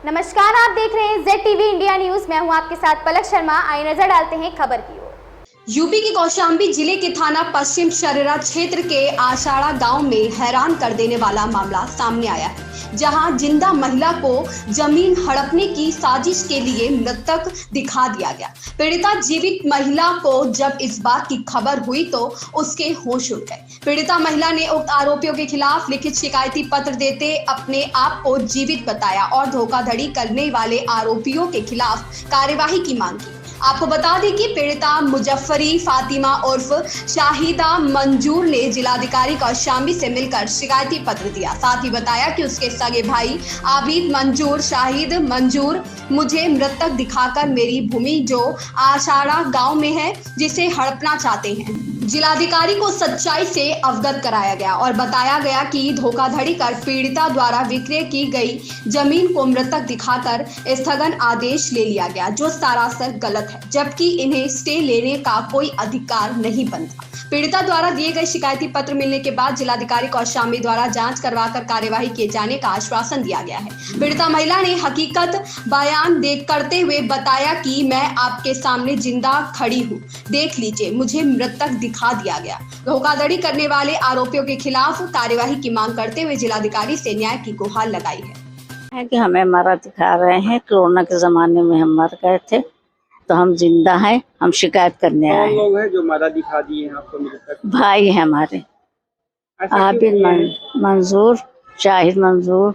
नमस्कार, आप देख रहे हैं ZTV इंडिया न्यूज। मैं हूं आपके साथ पलक शर्मा। आइए नजर डालते हैं खबर की ओर। यूपी के कौशाम्बी जिले के थाना पश्चिम शरेरा क्षेत्र के आषाढ़ा गांव में हैरान कर देने वाला मामला सामने आया है, जहां जिंदा महिला को जमीन हड़पने की साजिश के लिए मृतक दिखा दिया गया। पीड़िता जीवित महिला को जब इस बात की खबर हुई तो उसके होश उड़ गए। पीड़िता महिला ने उक्त आरोपियों के खिलाफ लिखित शिकायती पत्र देते अपने आप को जीवित बताया और धोखाधड़ी करने वाले आरोपियों के खिलाफ कार्यवाही की मांग की। आपको बता दें कि पीड़िता मुजफ्फरी फातिमा उर्फ शाहिदा मंजूर ने जिलाधिकारी कौशाम्बी से मिलकर शिकायती पत्र दिया। साथ ही बताया कि उसके सगे भाई आबिद मंजूर शाहिद मंजूर मुझे मृतक दिखाकर मेरी भूमि जो आषाढ़ा गांव में है जिसे हड़पना चाहते हैं। जिलाधिकारी को सच्चाई से अवगत कराया गया और बताया गया कि धोखाधड़ी कर पीड़िता द्वारा विक्रय की गई जमीन को मृतक दिखाकर स्थगन आदेश ले लिया गया, जो सरासर गलत है, जबकि इन्हें स्टे लेने का कोई अधिकार नहीं बनता। पीड़िता द्वारा दिए गए शिकायती पत्र मिलने के बाद जिलाधिकारी कौशाम्बी द्वारा जांच करवाकर कार्यवाही किए जाने का आश्वासन दिया गया है। पीड़िता महिला ने हकीकत बयान करते हुए बताया कि मैं आपके सामने जिंदा खड़ी हूँ, देख लीजिए, मुझे मृतक दिखा दिया गया। धोखाधड़ी करने वाले आरोपियों के खिलाफ कार्यवाही की मांग करते हुए जिलाधिकारी से न्याय की गुहार लगाई है कि हमें मरा दिखा रहे हैं। कोरोना के जमाने में हम मर गए थे तो हम जिंदा हैं, हम शिकायत करने आए हैं। कौन लोग हैं जो मरा दिखा दिए हैं आपको? भाई हैं हमारे, आबिद मंजूर शाहिद मंजूर,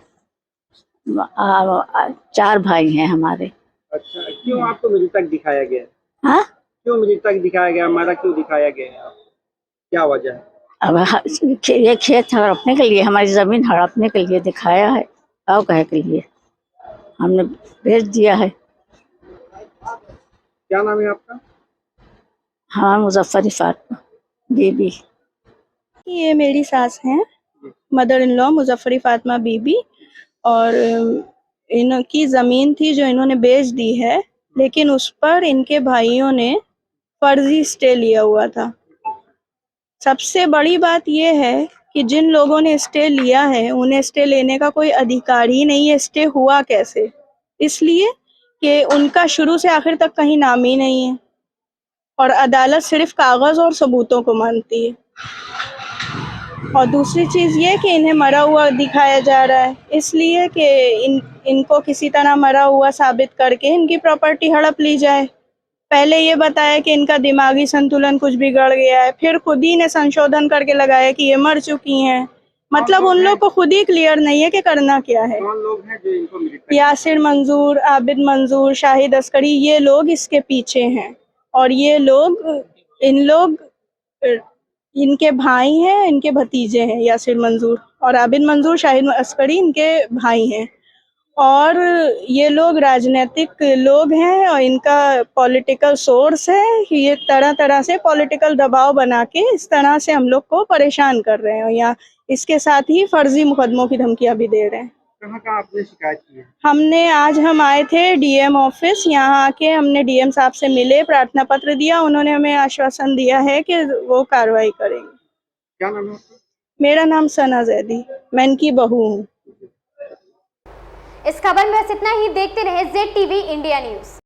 4 भाई हैं हमारे। अच्छा, क्यों आपको मृतक दिखाया गया? हाँ, क्यों मृतक दिखाया गया? मरा क्यों दिखाया गया है? क्या वजह है? अब ये खेत हड़पने के लिए, हमारी जमीन हड़पने के लिए दिखाया है और कहे के लिए हमने भेज दिया है। क्या नाम है आपका? हाँ, मुजफ्फरी फातिमा बीबी। ये मेरी सास हैं, मदर इन लॉ मुजफ्फरी फातिमा बीबी, और इनकी ज़मीन थी जो इन्होंने बेच दी है, लेकिन उस पर इनके भाइयों ने फर्जी स्टे लिया हुआ था। सबसे बड़ी बात यह है कि जिन लोगों ने स्टे लिया है उन्हें स्टे लेने का कोई अधिकार ही नहीं है। स्टे हुआ कैसे? इसलिए कि उनका शुरू से आखिर तक कहीं नाम ही नहीं है और अदालत सिर्फ कागज़ और सबूतों को मानती है। और दूसरी चीज़ ये कि इन्हें मरा हुआ दिखाया जा रहा है, इसलिए कि इनको किसी तरह मरा हुआ साबित करके इनकी प्रॉपर्टी हड़प ली जाए। पहले ये बताया कि इनका दिमागी संतुलन कुछ बिगड़ गया है, फिर खुद ही ने संशोधन करके लगाया कि ये मर चुकी हैं। मतलब उन लोग को खुद ही क्लियर नहीं है कि करना क्या है। कौन लोग हैं जो इनको मृतक? यासिर मंजूर, आबिद मंजूर, शाहिद अस्करी, ये लोग इसके पीछे हैं और ये लोग इनके भाई हैं, इनके भतीजे हैं। यासिर मंजूर और आबिद मंजूर, शाहिद अस्करी इनके भाई हैं और ये लोग राजनीतिक लोग हैं और इनका पॉलिटिकल सोर्स है कि ये तरह तरह से पॉलिटिकल दबाव बना के इस तरह से हम लोग को परेशान कर रहे हैं या इसके साथ ही फर्जी मुकदमों की धमकियां भी दे रहे हैं। कहाँ आपने शिकायत की है? हम आए थे डीएम ऑफिस, यहाँ आके हमने डीएम साहब से मिले, प्रार्थना पत्र दिया। उन्होंने हमें आश्वासन दिया है कि वो कार्रवाई करेंगे। क्या नाम है आपका? मेरा नाम सना जैदी, मैं इनकी बहू हूँ। इस खबर में बस इतना ही। देखते रहे ZTV इंडिया न्यूज।